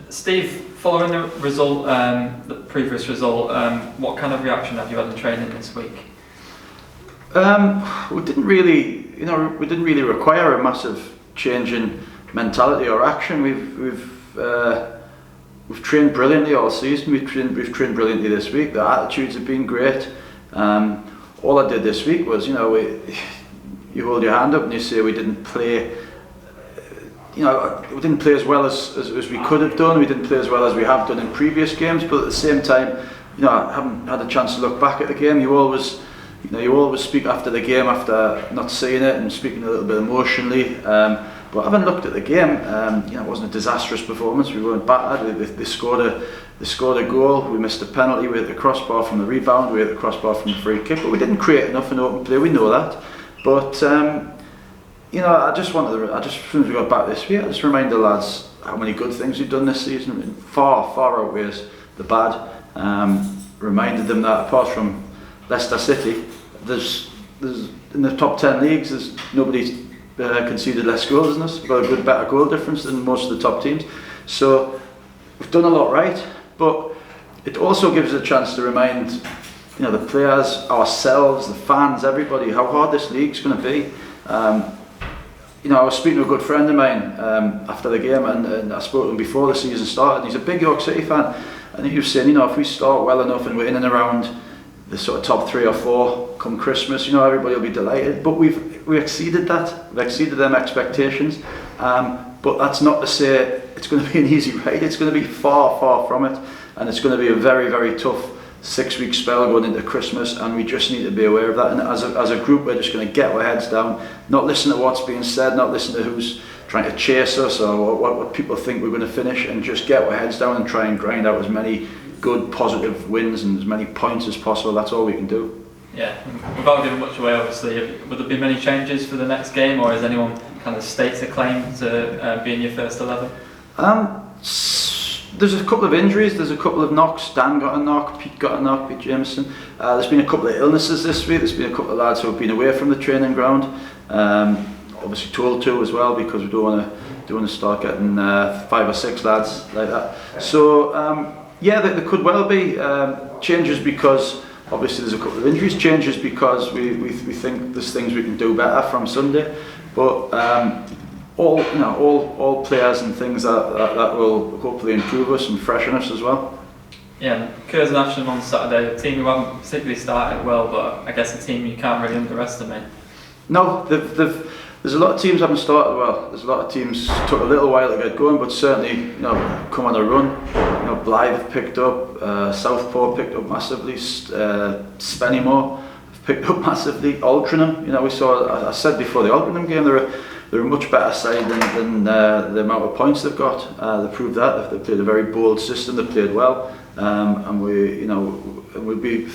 Steve, following the result, the previous result, what kind of reaction have you had in training this week? We didn't really require a massive change in mentality or action. We've trained brilliantly all season. We've trained brilliantly this week. The attitudes have been great. All I did this week was, you hold your hand up and you say we didn't play. We didn't play as well as we could have done. We didn't play as well as we have done in previous games. But at the same time, I haven't had a chance to look back at the game. You always speak after the game after not seeing it and speaking a little bit emotionally. But having looked at the game, it wasn't a disastrous performance. We weren't battered. They scored a goal. We missed a penalty. We hit the crossbar from the rebound. We hit the crossbar from the free kick. But we didn't create enough in open play. We know that. But I just as soon as we got back this week, I just remind the lads how many good things we've done this season. Far outweighs the bad. Reminded them that apart from Leicester City, there's in the top 10 leagues, there's nobody's conceded less goals than us. We've got a better goal difference than most of the top teams. So we've done a lot right, but it also gives us a chance to remind the players, ourselves, the fans, everybody, how hard this league's going to be. I was speaking to a good friend of mine after the game, and I spoke to him before the season started. He's a big York City fan, and he was saying, if we start well enough and we're in and around the sort of top 3 or 4 come Christmas, everybody will be delighted. But we exceeded that. We exceeded them expectations. But that's not to say it's going to be an easy ride. It's going to be far from it, and it's going to be a very, very tough 6-week spell going into Christmas, and we just need to be aware of that. And as a group, we're just going to get our heads down, not listen to what's being said, not listen to who's trying to chase us or what people think we're going to finish, and just get our heads down and try and grind out as many good, positive wins and as many points as possible. That's all we can do. Yeah, without giving much away, obviously, would there be many changes for the next game, or is anyone kind of states a claim to be in your first 11? There's a couple of injuries, there's a couple of knocks. Dan got a knock, Pete got a knock, Pete Jameson. There's been a couple of illnesses this week. There's been a couple of lads who have been away from the training ground. Obviously told to as well, because we don't want to start getting 5 or 6 lads like that. So there could well be changes, because obviously there's a couple of injuries. Changes because we think there's things we can do better from Sunday. But all players and things that will hopefully improve us and freshen us as well. Yeah, Curzon Ashton on Saturday, a team who haven't particularly started well, but I guess a team you can't really underestimate. No, there's a lot of teams haven't started well. There's a lot of teams took a little while to get going, but certainly come on a run. Blythe have picked up, Southpaw picked up massively, Spennymoor have picked up massively, Altrincham. We saw. I said before the Altrincham game, they're a much better side than the amount of points they've got. They proved that. They played a very bold system. They played well, and we'll be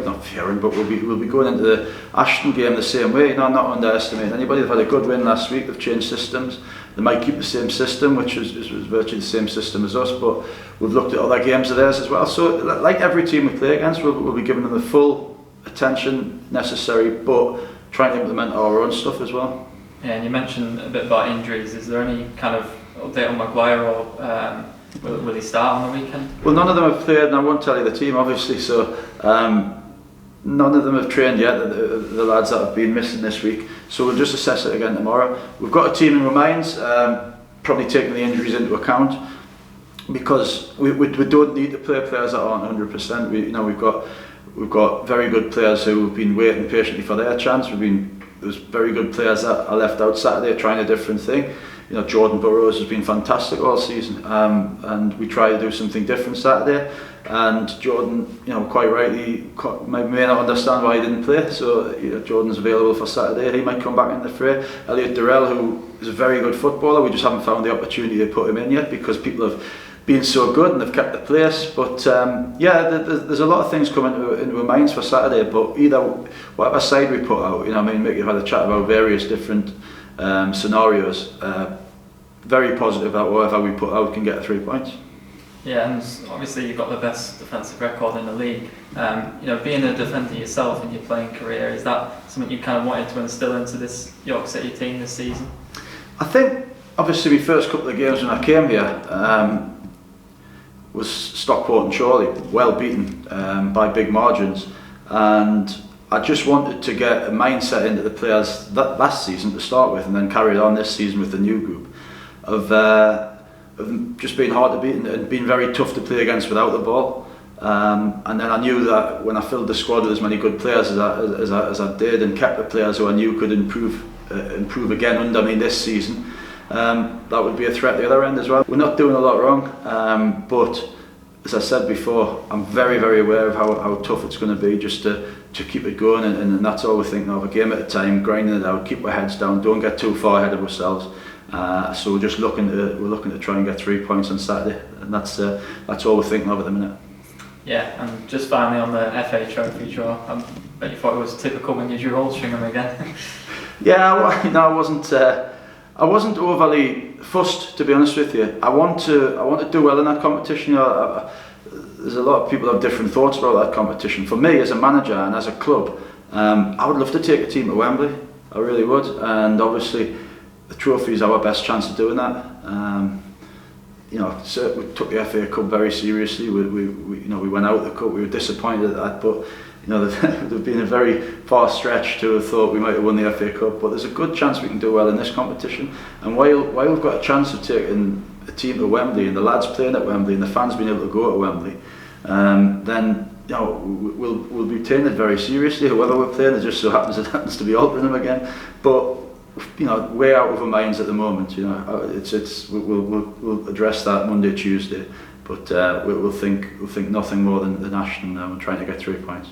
not fearing, but we'll be going into the Ashton game the same way. Not underestimating anybody. They've had a good win last week. They've changed systems. They might keep the same system, which is virtually the same system as us. But we've looked at other games of theirs as well. So, like every team we play against, we'll be giving them the full attention necessary, but trying to implement our own stuff as well. Yeah, and you mentioned a bit about injuries. Is there any kind of update on Maguire, or will he start on the weekend? Well, none of them have played, and I won't tell you the team, obviously. So none of them have trained yet. The lads that have been missing this week. So we'll just assess it again tomorrow. We've got a team in our minds, probably taking the injuries into account, because we don't need to play players that aren't 100%. We've got very good players who have been waiting patiently for their chance. There's very good players that are left out Saturday trying a different thing. Jordan Burrows has been fantastic all season, and we try to do something different Saturday. And Jordan, quite rightly, may not understand why he didn't play. So Jordan's available for Saturday. He might come back in the fray. Elliot Durrell, who is a very good footballer, we just haven't found the opportunity to put him in yet, because people have been so good and they've kept the place. But there's a lot of things coming into our minds for Saturday. But either whatever side we put out, Mick, you've had a chat about various different scenarios. Very positive that whatever we put out can get 3 points. Yeah, and obviously you've got the best defensive record in the league. Being a defender yourself in your playing career, is that something you kind of wanted to instill into this York City team this season? I think, obviously, my first couple of games when I came here, was Stockport and Chorley, well beaten by big margins, and I just wanted to get a mindset into the players that last season to start with, and then carry it on this season with the new group of just being hard to beat and being very tough to play against without the ball. And then I knew that when I filled the squad with as many good players as I did, and kept the players who I knew could improve again under me this season, that would be a threat at the other end as well. We're not doing a lot wrong, but as I said before, I'm very, very aware of how tough it's going to be just to keep it going, and that's all we're thinking of, a game at a time, grinding it out, keep our heads down, don't get too far ahead of ourselves. So we're just looking to try and get 3 points on Saturday, and that's all we're thinking of at the minute. Yeah, and just finally on the FA Trophy draw, I bet you thought it was typical when you drew Altrincham again. Yeah, I wasn't overly fussed, to be honest with you. I want to do well in that competition. There's a lot of people have different thoughts about that competition. For me, as a manager and as a club, I would love to take a team to Wembley. I really would, and obviously the trophy is our best chance of doing that. So we took the FA Cup very seriously. We went out of the cup. We were disappointed at that, but there've been a very far stretch to have thought we might have won the FA Cup. But there's a good chance we can do well in this competition. And while we've got a chance of taking a team to Wembley, and the lads playing at Wembley, and the fans being able to go to Wembley, then we'll be taking it very seriously. Whoever we're playing, it just so happens to be Altrincham again. But way out of our minds at the moment. We'll address that Monday, Tuesday, but we'll think nothing more than Ashton now and trying to get 3 points.